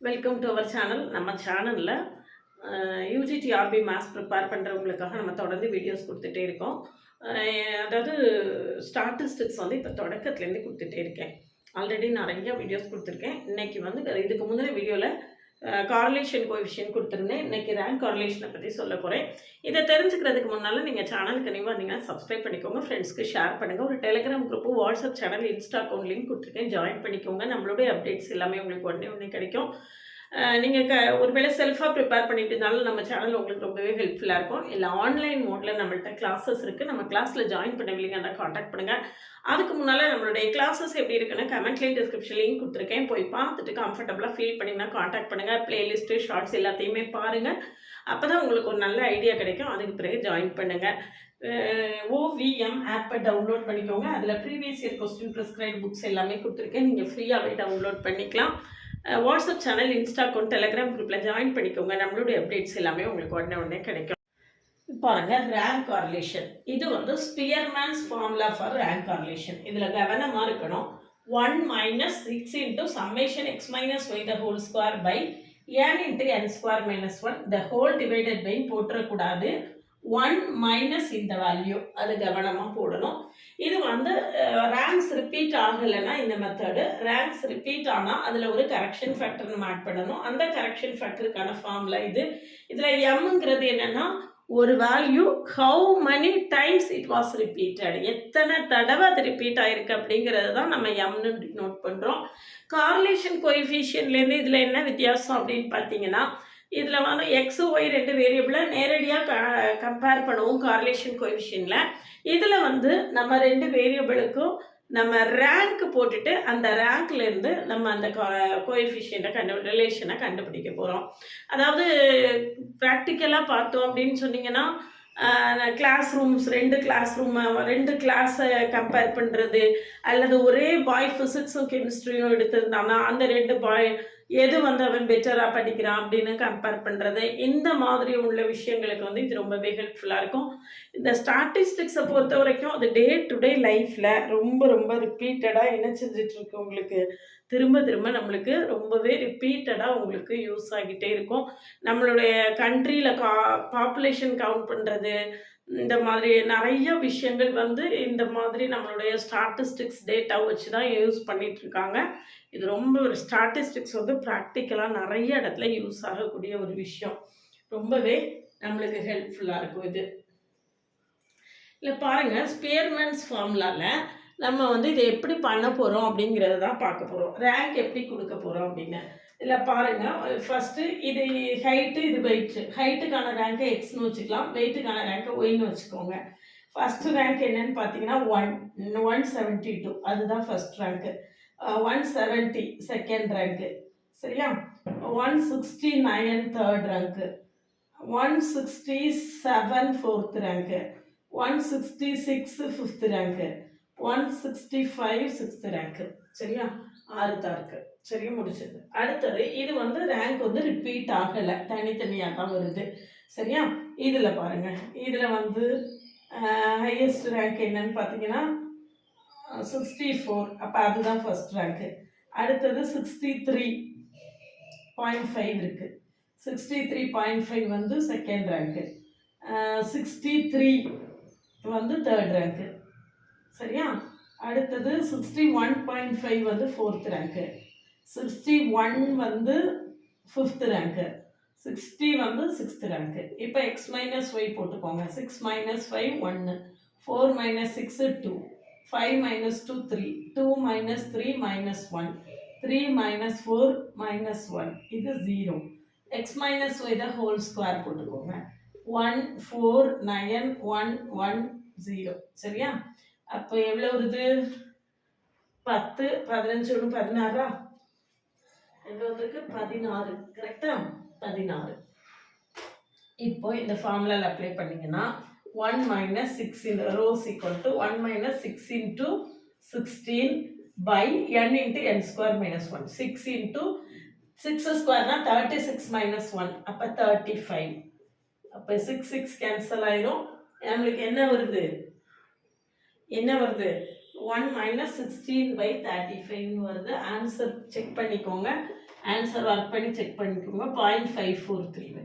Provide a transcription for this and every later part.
Welcome to our channel. நம்ம சேனலில் UGTRB maths prepare பண்ணுறவங்களுக்காக நம்ம தொடர்ந்து வீடியோஸ் கொடுத்துட்டே இருக்கோம். அதாவது ஸ்டாட்டிஸ்டிக்ஸ் வந்து இப்போ தொடக்கத்துலேருந்து கொடுத்துட்டே இருக்கேன். ஆல்ரெடி நிறைய வீடியோஸ் கொடுத்துருக்கேன். இன்றைக்கி வந்து இதுக்கு முந்தின வீடியோவில் கார்லேஷன் கோஎஃபிஷியன்ட் கொடுத்துருந்தேன். இன்றைக்கி ரேங்க் கார்லேஷனை பற்றி சொல்ல போகிறேன். இதை தெரிஞ்சுக்கிறதுக்கு முன்னால் நீங்கள் சேனலுக்கு நீங்கள் வந்தீங்கன்னா சப்ஸ்கிரைப் பண்ணிக்கோங்க, ஃப்ரெண்ட்ஸ்க்கு ஷேர் பண்ணுங்கள். ஒரு Telegram group, WhatsApp channel, Insta account link கொடுத்துருக்கேன், ஜாயின் பண்ணிக்கோங்க. நம்மளுடைய அப்டேட்ஸ் எல்லாமே உங்களுக்கு உடனே கிடைக்கும். நீங்கள் ஒருவேளை செல்ஃபாக ப்ரிப்பேர் பண்ணிட்டு இருந்தாலும் நம்ம சேனல் உங்களுக்கு ரொம்பவே ஹெல்ப்ஃபுல்லாக இருக்கும். இல்லை ஆன்லைன் மோடில் நம்மள்கிட்ட கிளாஸஸ் இருக்குது. நம்ம கிளாஸில் ஜாயின் பண்ணவில்லைங்கன்னா காண்டாக்ட் பண்ணுங்கள். அதுக்கு முன்னால் நம்மளுடைய கிளாஸஸ் எப்படி இருக்குன்னு கமெண்ட்லேயும் டிஸ்கிரிப்ஷன் லிங்க் கொடுத்துருக்கேன். போய் பார்த்துட்டு கம்ஃபர்டபுளாக ஃபீல் பண்ணிங்கன்னா காண்டாக்ட் பண்ணுங்கள். ப்ளேலிஸ்ட்டு, ஷார்ட்ஸ் எல்லாத்தையுமே பாருங்கள். அப்போ தான் உங்களுக்கு ஒரு நல்ல ஐடியா கிடைக்கும். அதுக்கு பிறகு ஜாயின் பண்ணுங்கள். ஓவிஎம் ஆப்பை டவுன்லோட் பண்ணிக்கோங்க. அதில் previous year question prescribe books எல்லாமே கொடுத்துருக்கேன். நீங்கள் ஃப்ரீயாகவே டவுன்லோட் பண்ணிக்கலாம். WhatsApp channel, Insta account, Telegram குரூப்பில் ஜாயின் பண்ணிக்கோங்க. நம்மளுடைய அப்டேட்ஸ் எல்லாமே உங்களுக்கு உடனே கிடைக்கும். பாருங்கள், ரேங்க் கார்லேஷன். இது வந்து ஸ்பியர்மேன்ஸ் ஃபார்முலா ஃபார் ரேங்க் கார்லேஷன். இதில் கவனமாக இருக்கணும். 1 - 6 into summation x - y the whole square by n into n square minus 1 the whole divided by போட்டுறக்கூடாது. 1 minus இந்த வேல்யூ, அது கவனமாக போடணும். இது வந்து ரேங்க்ஸ் ரிப்பீட் ஆகலைன்னா இந்த மெத்தடு, ரேங்க்ஸ் ரிப்பீட் ஆனால் அதில் ஒரு கரெக்ஷன் ஃபேக்டர் நம்ம ஆட் பண்ணணும். அந்த கரெக்ஷன் ஃபேக்டருக்கான ஃபார்முலா இது. இதில் எம்ங்கிறது என்னென்னா ஒரு value how many times it was repeated, எத்தனை தடவை அது ரிப்பீட் ஆகிருக்கு அப்படிங்கிறது தான் நம்ம எம்னு நோட் பண்ணுறோம். கார்லேஷன் கோஎஃபிஷியன்ட்லேருந்து இதில் என்ன வித்தியாசம் அப்படின்னு பார்த்தீங்கன்னா, இதில் வந்து எக்ஸு ஒய் ரெண்டு வேரியபிளை நேரடியாக கம்பேர் பண்ணுவோம் கார்லேஷன் கோஎஃபிஷியன்ட்டில். இதில் வந்து நம்ம ரெண்டு வேரியபிளுக்கும் நம்ம ரேங்க் போட்டுட்டு அந்த ரேங்க்லேருந்து நம்ம அந்த கோஎஃபிஷியண்ட்டை ரிலேஷனை கண்டுபிடிக்க போகிறோம். அதாவது ப்ராக்டிக்கலாக பார்த்தோம் அப்படின்னு சொன்னீங்கன்னா, கிளாஸ் ரூம்ஸ், ரெண்டு கிளாஸை கம்பேர் பண்ணுறது, அல்லது ஒரே பாய் ஃபிசிக்ஸும் கெமிஸ்ட்ரியும் எடுத்திருந்தாங்கன்னா அந்த ரெண்டு பாய் எது வந்து அவன் பெட்டராக படிக்கிறான் அப்படின்னு கம்பேர் பண்ணுறது, இந்த மாதிரி உள்ள விஷயங்களுக்கு வந்து இது ரொம்பவே ஹெல்ப்ஃபுல்லாக இருக்கும். இந்த ஸ்டாட்டிஸ்டிக்ஸை பொறுத்த வரைக்கும் அது டே டு டே லைஃப்பில் ரொம்ப ரிப்பீட்டடாக என்ன செஞ்சிட்ருக்கு, உங்களுக்கு திரும்ப நம்மளுக்கு ரொம்பவே ரிப்பீட்டடாக உங்களுக்கு யூஸ் ஆகிட்டே இருக்கும். நம்மளுடைய கண்ட்ரியில் பாப்புலேஷன் கவுண்ட் பண்ணுறது, இந்த மாதிரி நிறைய விஷயங்கள் வந்து இந்த மாதிரி நம்மளுடைய ஸ்டாட்டிஸ்டிக்ஸ் டேட்டா வச்சு தான் யூஸ் பண்ணிகிட்ருக்காங்க. இது ரொம்ப ஒரு ஸ்டாட்டிஸ்டிக்ஸ் வந்து ப்ராக்டிக்கலாக நிறைய இடத்துல யூஸ் ஆகக்கூடிய ஒரு விஷயம். ரொம்பவே நம்மளுக்கு ஹெல்ப்ஃபுல்லாக இருக்கும் இது. இல்லை பாருங்கள், ஸ்பியர்மேன்ஸ் ஃபார்முலாவில் நம்ம வந்து இதை எப்படி பண்ண போகிறோம் அப்படிங்கிறத தான் பார்க்க போகிறோம். ரேங்க் எப்படி கொடுக்க போகிறோம் அப்படின்னு. இதில் பாருங்கள், ஃபஸ்ட்டு இது ஹைட்டு, இது வெயிட்டு. ஹைட்டுக்கான ரேங்கை எக்ஸ்னு வச்சுக்கலாம், வெயிட்டுக்கான ரேங்கை ஒய்னு வச்சுக்கோங்க. ஃபஸ்ட்டு ரேங்க் என்னன்னு பார்த்தீங்கன்னா 172, அதுதான் ஃபஸ்ட் ரேங்க்கு. 170 செகண்ட் ரேங்க்கு, சரியா? 169 third rank, 167 fourth rank, 166 fifth rank, 165 sixth rank, சரியா? 6 தான் இருக்குது, சரியா? முடிச்சது. அடுத்தது இது வந்து ரேங்க் வந்து ரிப்பீட் ஆகலை, தனித்தனியாக தான் வருது, சரியா? இதில் பாருங்கள், இதில் வந்து ஹையஸ்ட் ரேங்க் என்னன்னு பார்த்தீங்கன்னா 64, அப்போ அதுதான் ஃபஸ்ட் ரேங்க்கு. அடுத்தது 63.5 இருக்குது, 63.5 வந்து செகண்ட் ரேங்க்கு, 63 வந்து தேர்ட் ரேங்க்கு, சரியா? அடுத்தது 61.5 வந்து ஃபோர்த் ரேங்க்கு, 61 வந்து ஃபிஃப்த் ரேங்க்கு, 60 வந்து சிக்ஸ்த் ரேங்க்கு. இப்போ எக்ஸ் மைனஸ் ஒய் போட்டுக்கோங்க. 6 - 5 1, 4 - 6 2, 5 - 2 3, 2 - 3 -1, 3 - 4 -1, இது 0. எக்ஸ் மைனஸ் ஒய் தான் ஹோல் ஸ்கொயர் போட்டுக்கோங்க. 1 4 9 1 1 0, சரியா? அப்போ எவ்வளோ வருது? 10 15 1 16, எவ்வளோ வந்திருக்கு? 16, கரெக்டா? 16. இப்போ இந்த ஃபார்முலாவில் அப்ளை பண்ணிங்கன்னா 1 - 6 in rows equal to 1 - 6 into 16 by n into n square minus 1. 6 into 6 square 36 minus 1, அப்போ 35. அப்போ 6 கேன்சல் ஆயிரும். நம்மளுக்கு என்ன வருது? 1 - 16 by 35 வருது. ஆன்சர் செக் பண்ணிக்கோங்க. ஆன்சர் ஒர்க் பண்ணி செக் பண்ணிக்கோங்க. 0.543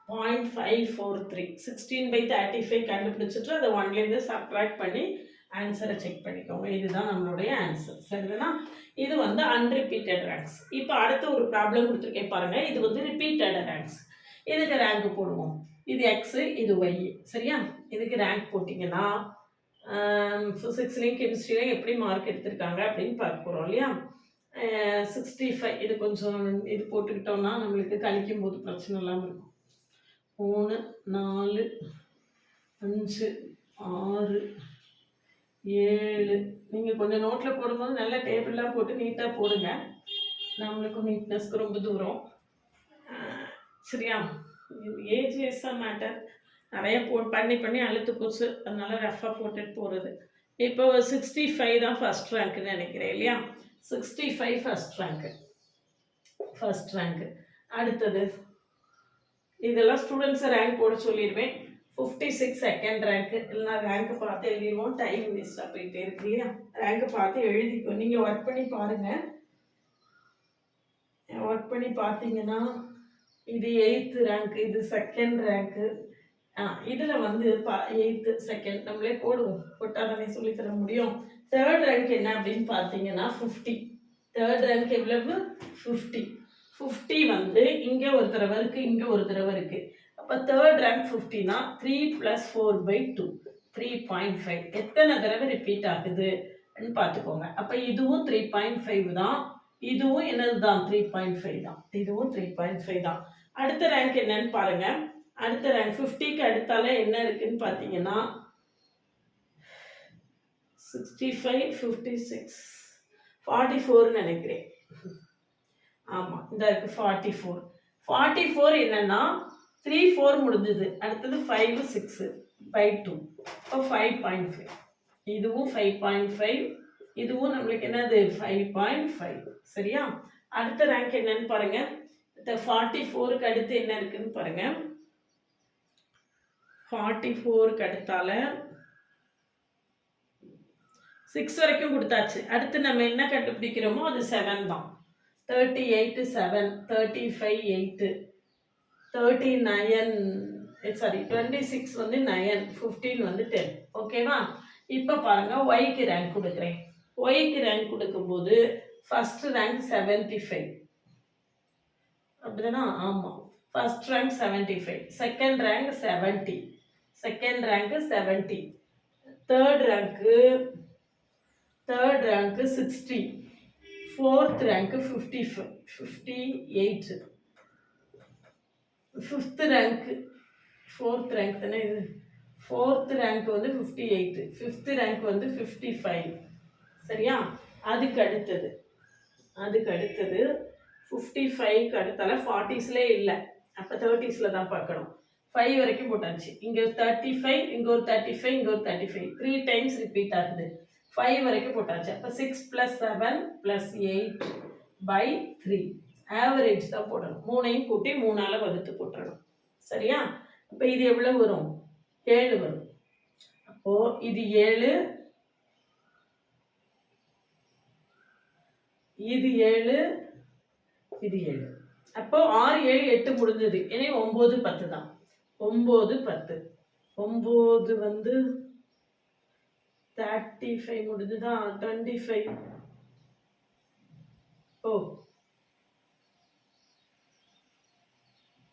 0.543 16/35 கண்டுபிடிச்சிட்டு அதை 1லேருந்து சப்ட்ராக்ட் பண்ணி ஆன்சரை செக் பண்ணிக்கோங்க. இதுதான் நம்மளுடைய ஆன்சர். சரிதானா? இது வந்து அன்ரிப்பீட்டட் ரேங்க்ஸ். இப்போ அடுத்த ஒரு ப்ராப்ளம் கொடுத்துருக்கேன் பாருங்க. இது வந்து ரிப்பீட்டட் ரேங்க்ஸ். இதுக்கு ரேங்க் போடுவோம். இது எக்ஸ், இது ஒய். சரியா? இதுக்கு ரேங்க் போட்டிங்கன்னா ஃபிசிக்ஸ்லேயும் கெமிஸ்ட்ரிலையும் எப்படி மார்க் எடுத்திருக்காங்க அப்படின்னு பார்க்க போகிறோம் இல்லையா? 65 இது கொஞ்சம் இது போட்டுக்கிட்டோம்னா நம்மளுக்கு கழிக்கும் போது பிரச்சனை இல்லாமல் இருக்கும். 3 4 5 6 7 நீங்கள் கொஞ்சம் நோட்டில் போடும்போது நல்லா டேபிள்லாம் போட்டு நீட்டாக போடுங்க. நம்மளுக்கும் நீட்னஸ்க்கு ரொம்ப தூரம். சரியா? Age is a matter. நிறைய பண்ணி அழுத்து போச்சு, அதனால ரஃபாக போட்டுட்டு போகிறது. இப்போ 65 தான் ஃபஸ்ட் ரேங்க்குன்னு நினைக்கிறேன் இல்லையா? 65 ஃபஸ்ட் ரேங்க்கு. அடுத்தது இதெல்லாம் ஸ்டூடெண்ட்ஸை ரேங்க் போட சொல்லிடுவேன். 56 செகண்ட் ரேங்க்கு. இல்லைனா ரேங்க்கை பார்த்து எழுதிடுவோம், டைம் வேஸ்ட்டாக போயிட்டே இருக்கு இல்லையா? ரேங்க்கை பார்த்து எழுதிக்கோ. நீங்கள் ஒர்க் பண்ணி பாருங்கள். ஒர்க் பண்ணி பார்த்தீங்கன்னா இது 8th ரேங்க்கு, இது செகண்ட் ரேங்க்கு. இதில் வந்து 8th செகண்ட் நம்மளே போடுவோம், போட்டால் தானே சொல்லித்தர முடியும். தேர்ட் ரேங்க் என்ன அப்படின்னு பார்த்தீங்கன்னா 50. தேர்ட் ரேங்க் எவ்வளவு? 50. 50 வந்து இங்கே ஒரு தடவை இருக்குது, இங்கே ஒரு தடவை இருக்குது. அப்போ தேர்ட் ரேங்க் 50னா 3 + 4/2 3.5. எத்தனை தடவை ரிப்பீட் ஆகுது அப்படின்னு பார்த்துக்கோங்க. அப்போ இதுவும் 3.5 தான், இதுவும் என்னது தான்? 3.5 தான். இதுவும் 3.5 தான். அடுத்த ரேங்க் என்னன்னு பாருங்க. அடுத்த ரேங்க் 50க்கு அடுத்தால என்ன இருக்குன்னு பார்த்தீங்கன்னா 65 56 44 நினைக்கிறேன். ஆமாம், இந்த இருக்கு 44. 44 என்னன்னா 3 4 முடிஞ்சது. அடுத்தது 5 6/2. இப்போ 5.5. இதுவும் 5.5. இதுவும் நம்மளுக்கு என்னது? 5.5. சரியா? அடுத்த ரேங்க் என்னன்னு பாருங்க. இந்த 44க்கு அடுத்து என்ன இருக்குன்னு பாருங்க. 44க்கு அடுத்தால 6 வரைக்கும் கொடுத்தாச்சு. அடுத்து நம்ம என்ன கண்டுபிடிக்கிறோமோ அது 7 தான். 38 7, 35 8, 26 வந்து 9, 15 வந்து 10. ஓகேவா? இப்போ பாருங்க, ஒய்க்கு ரேங்க் கொடுக்குறேன். ஒய்க்கு ரேங்க் கொடுக்கும்போது ஃபர்ஸ்ட் ரேங்க் 75. அப்படிதானா? ஆமாம், first rank 75, second rank 70, second rank 70, third rank 60, fourth rank 58, fifth rank தானே இது? ஃபோர்த் ரேங்க் வந்து 58, ஃபிஃப்த் ரேங்க் வந்து 55. சரியா? அதுக்கு அடுத்தது 55க்கு அடுத்தால 40ஸ்லே இல்லை, அப்போ 30ஸ்ல தான் பார்க்கணும். 5 வரைக்கும் போட்டாச்சு. இங்கே 35, இங்கே ஒரு 35, இங்கே ஒரு 35, 3 டைம்ஸ் ரிப்பீட் ஆகுது. 5 வரைக்கும் போட்டாச்சு. அப்போ 6 + 7 + 8/3 ஆவரேஜ் தான் போடணும். 3ஐயும் கூட்டி 3ஆல் வகுத்து போட்டுடணும். சரியா? அப்போ இது எவ்வளோ வரும்? 7 வரும். அப்போது இது 7, இது 7, இது 7. அப்போ 6 7 8 முடிஞ்சது. எனவே 9 10 தான். 9 10. 9 வந்து 35 முடிஞ்சுதா? 25. ஓ,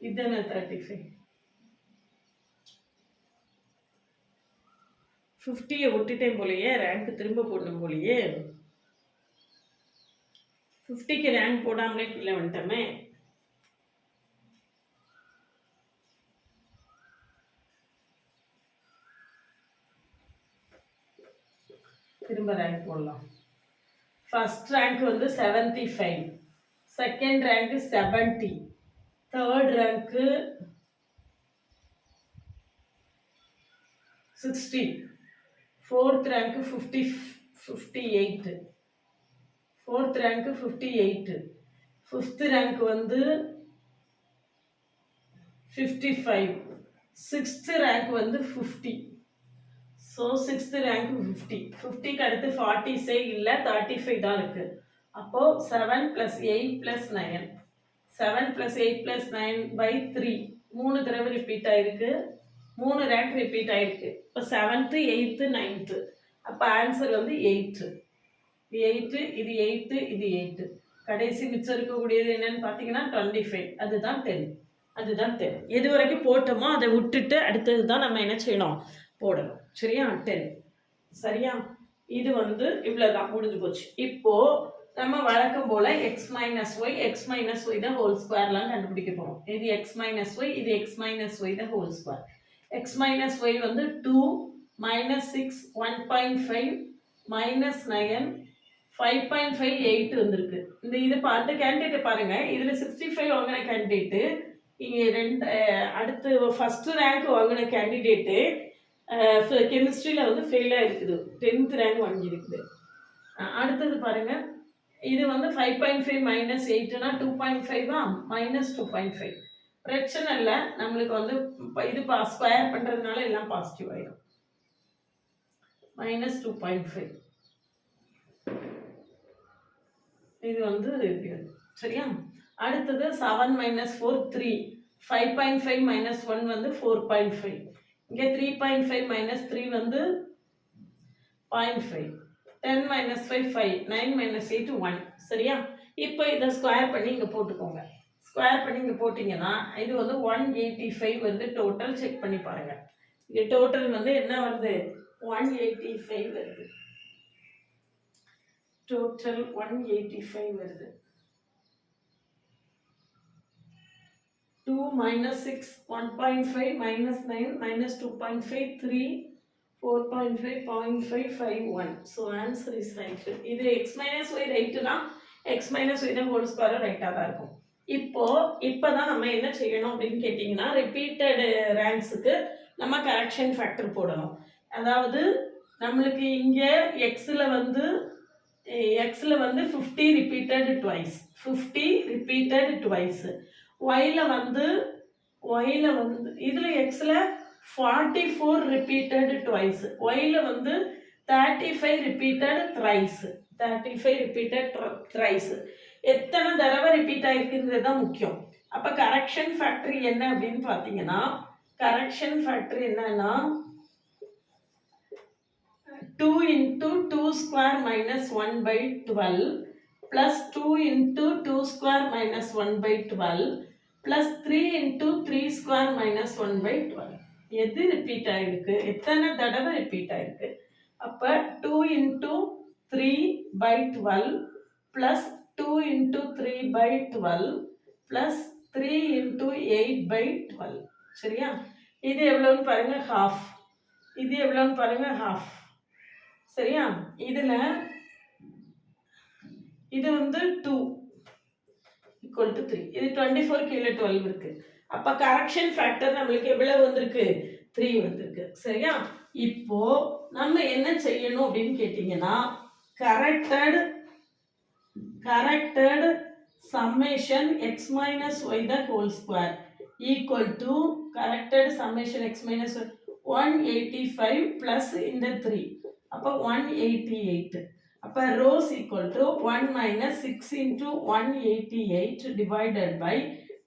இதுதானே 35. 50யை விட்டுட்டேன் போலையே, ரேங்க் திரும்ப போடணும் போலையே. 50க்கு ரேங்க் போடாமலே கீழே வந்துட்டோமே. திரும்ப ரேங்க் போடலாம். ஃபர்ஸ்ட் ரேங்க் வந்து 75, second rank 70, third rank 60, fourth rank 58, fourth rank 58, fifth rank வந்து 55, சிக்ஸ்த் ரேங்க் வந்து 50. So sixth rank 50. 50க்கு அடுத்து 40 இல்லை, 35 தான் இருக்குது. அப்போது 7 + 8 + 9, 7 + 8 + 9/3, 3 தடவை ரிப்பீட் ஆகிருக்கு, 3 ரேங்க் ரிப்பீட் ஆகிருக்கு. இப்போ 7th 8th 9th, அப்போ ஆன்சர் வந்து 8. இது 8, இது 8, இது 8. கடைசி மிச்சம் இருக்கக்கூடியது என்னன்னு பார்த்தீங்கன்னா 25, அதுதான் 10. அதுதான் 10. எது வரைக்கும் போட்டோமோ அதை விட்டுட்டு அடுத்தது தான் நம்ம என்ன செய்யணும், போடணும். சரியா? 10. சரியா? இது வந்து இவ்வளோதான், முடிஞ்சு போச்சு. இப்போது நம்ம வழக்கம் போல் x - y தான் ஹோல் ஸ்கொயர்லாம் கண்டுபிடிக்க போகிறோம். இது x - y, இது x - y தான் ஹோல் ஸ்கொயர். x - y வந்து 2 - 6 1.5 -9 5.5 8 வந்திருக்கு. இது பார்த்து கேண்டிடேட்டை பாருங்க. இதுல 65 வாங்கின கேண்டிடேட்டு, இங்க அடுத்து ஃபர்ஸ்ட் ரேங்க் வாங்கின கேண்டிடேட்டு கெமிஸ்ட்ரியில வந்து ஃபெயிலாக இருக்குது, 10th ரேங்க் வாங்கியிருக்குது. அடுத்தது பாருங்க, இது வந்து 5.5 - 8னா 2.5 -2.5. பிரச்சனை இல்லை, நம்மளுக்கு வந்து இது ஸ்கொயர் பண்றதுனால எல்லாம் பாசிட்டிவ் ஆயிடும். -2.5 இது வந்து சரியா? அடுத்தது 7 - 4 3, 5.5 - 1 வந்து 4.5. இங்கே 3.5 - 3 வந்து 0.5. 10 - 5 5, 9 - 8 1. சரியா? இப்போ இதை ஸ்கொயர் பண்ணி இங்கே போட்டுக்கோங்க. ஸ்கொயர் பண்ணி இங்கே போட்டிங்கன்னா இது வந்து 185 வந்து டோட்டல். செக் பண்ணி பாருங்க. இங்கே டோட்டல் வந்து என்ன வருது, 185 வருது. டோட்டல் 185 வருது. 2 - 6 1.5 -9 -2.5 3 4.5 0.5 5 1. So answer is right. இது x - y ரைட்டுனா x - y தான் ஹோல் ஸ்கொயர் ரைட்டாக தான் இருக்கும். இப்போதான் நம்ம என்ன செய்யணும் அப்படின்னு கேட்டிங்கன்னா, ரிப்பீட்டட் ரேங்க்ஸுக்கு நம்ம கரெக்ஷன் ஃபேக்டர் போடணும். அதாவது நம்மளுக்கு இங்கே எக்ஸில் வந்து 50 ரிப்பீட்டட் ட்வைஸ், 50 ரிப்பீட்டட் ட்வைஸ். ஒயில் வந்து இதில் எக்ஸில் 44 ரிப்பீட்டட் ட்வைஸ், ஒயில் வந்து 35 ரிப்பீட்டட் த்ரைஸ், 35 ரிப்பீட்டட் த்ரைஸ். எத்தனை தடவை ரிப்பீட் ஆகிருக்குங்கிறது தான் முக்கியம். அப்போ கரெக்ஷன் ஃபேக்டர் என்ன அப்படின்னு பார்த்தீங்கன்னா, கரெக்ஷன் ஃபேக்டர் என்னன்னா 2 × 2² - 1/12 plus 2 × 2² - 1/12 plus 3 × 3² - 1/12. எது ரிப்பீட் ஆயிருக்கு, எத்தனை தடவை ரிப்பீட் ஆயிருக்கு? அப்போ 2 × 3/12 plus 2 × 3/12 plus 3 × 8/12. சரியா? இது எவ்வளோன்னு பாருங்க, ஹாஃப். இது எவ்வளோன்னு பாருங்க, ஹாஃப். சரியா? இது வந்து 2 = 3. இது 24 கீழே 12 இருக்கு. அப்போ கரெக்ஷன் ஃபேக்டர் நம்மளுக்கு எவ்வளவு வந்திருக்கு, 3 வந்திருக்கு. சரியா? இப்போ நம்ம என்ன செய்யணும் அப்படின்னு கேட்டிங்கன்னா, corrected summation x - y the whole square equal to corrected summation x - y 185 plus இந்த 3, அப்போ 188. அப்போ rows equal to 1 - 6 × 188 divided by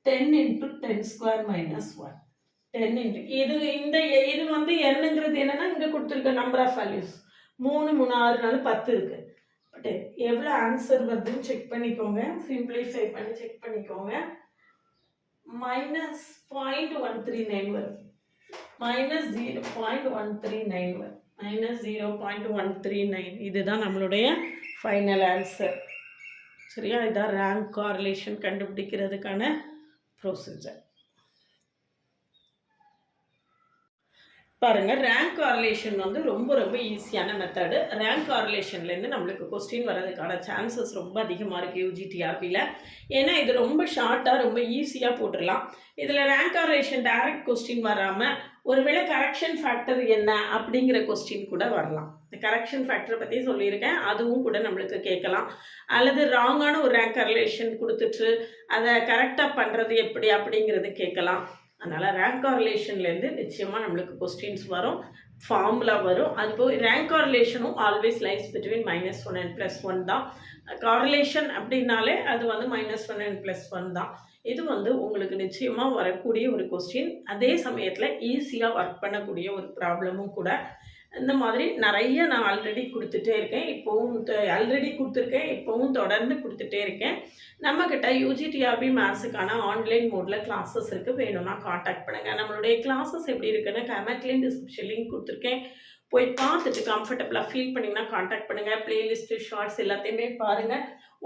10 × 10² - 1. 10 இது வந்து என்னங்கிறது என்னன்னா, இங்கே கொடுத்துருக்க நம்பர் ஆஃப் வேல்யூஸ் 3 3 6 4 10 இருக்கு. பட் எவ்வளோ ஆன்சர் வருதுன்னு செக் பண்ணிக்கோங்க, சிம்பிளிஃபை பண்ணி செக் பண்ணிக்கோங்க. -0.139 வரும், -0.139 வரும், -0.139. இதுதான் நம்மளுடைய ஃபைனல் ஆன்சர். சரியா? இதுதான் ரேங்க் கார்லேஷன் கண்டுபிடிக்கிறதுக்கான ப்ரொசீஜர். பாருங்கள், ரேங்க் கார்லேஷன் வந்து ரொம்ப ரொம்ப ஈஸியான மெத்தடு. ரேங்க் கார்லேஷன்லேருந்து நம்மளுக்கு கொஸ்டின் வர்றதுக்கான சான்சஸ் ரொம்ப அதிகமாக இருக்குது UGTRBயில். ஏன்னா இது ரொம்ப ஷார்ட்டாக ரொம்ப ஈஸியாக போட்டுடலாம். இதில் ரேங்க் கார்லேஷன் டைரக்ட் கொஸ்டின் வராமல் ஒருவேளை கரெக்ஷன் ஃபேக்டர் என்ன அப்படிங்கிற கொஸ்டின் கூட வரலாம். கரெக்ஷன் ஃபேக்டரை பற்றி சொல்லியிருக்கேன், அதுவும் கூட நம்மளுக்கு கேட்கலாம். அல்லது ராங்கான ஒரு ரேங்க் கார்லேஷன் கொடுத்துட்டு அதை கரெக்டாக பண்ணுறது எப்படி அப்படிங்கிறது கேட்கலாம். அதனால் ரேங்க் கார்லேஷன்லேருந்து நிச்சயமாக நம்மளுக்கு கொஸ்டின்ஸ் வரும். ஃபார்முலா வரும். அதுபோக ரேங்க் காரிலேஷனும் ஆல்வேஸ் லைஸ் பிட்வீன் -1 அண்ட் +1 தான். காரிலேஷன் அப்படின்னாலே அது வந்து -1 அண்ட் +1 தான். இது வந்து உங்களுக்கு நிச்சயமா வரக்கூடிய ஒரு கொஸ்டின். அதே சமயத்தில ஈஸியா ஒர்க் பண்ணக்கூடிய ஒரு ப்ராப்ளமும் கூட. இந்த மாதிரி நெறைய நான் ஆல்ரெடி குடுத்துட்டே இருக்கேன். இப்பவும் ஆல்ரெடி குடுத்துருக்கேன். இப்பவும் தொடர்ந்து குடுத்துட்டே இருக்கேன். நம்மகிட்ட யூஜிடிஆர்பி மேத்ஸுக்கான ஆன்லைன் மோட்ல கிளாஸஸ் இருக்கு. வேணும்னா கான்டாக்ட் பண்ணுங்க. நம்மளுடைய கிளாஸஸ் எப்படி இருக்குன்னு கமெண்ட்லயும் டிஸ்கிரிப்ஷன் லிங்க் குடுத்துருக்கேன். போய் பார்த்துட்டு கம்ஃபர்டபுளா ஃபீல் பண்ணீங்கன்னா கான்டாக்ட் பண்ணுங்க. பிளேலிஸ்ட், ஷார்ட்ஸ் எல்லாத்தையுமே பாருங்க.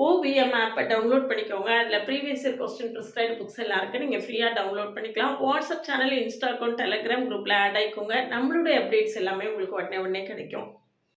OVM ஆப்ப டவுன்லோட் பண்ணிக்கோங்க. அதில previous year question prescribed books எல்லாம் இருக்கு. நீங்க ஃப்ரீயா டவுன்லோட் பண்ணிக்கலாம். WhatsApp channel, Insta account, Telegram குரூப்ல ஆட் ஆயிக்கோங்க. நம்மளுடைய அப்டேட்ஸ் எல்லாமே உங்களுக்கு உடனே கிடைக்கும்.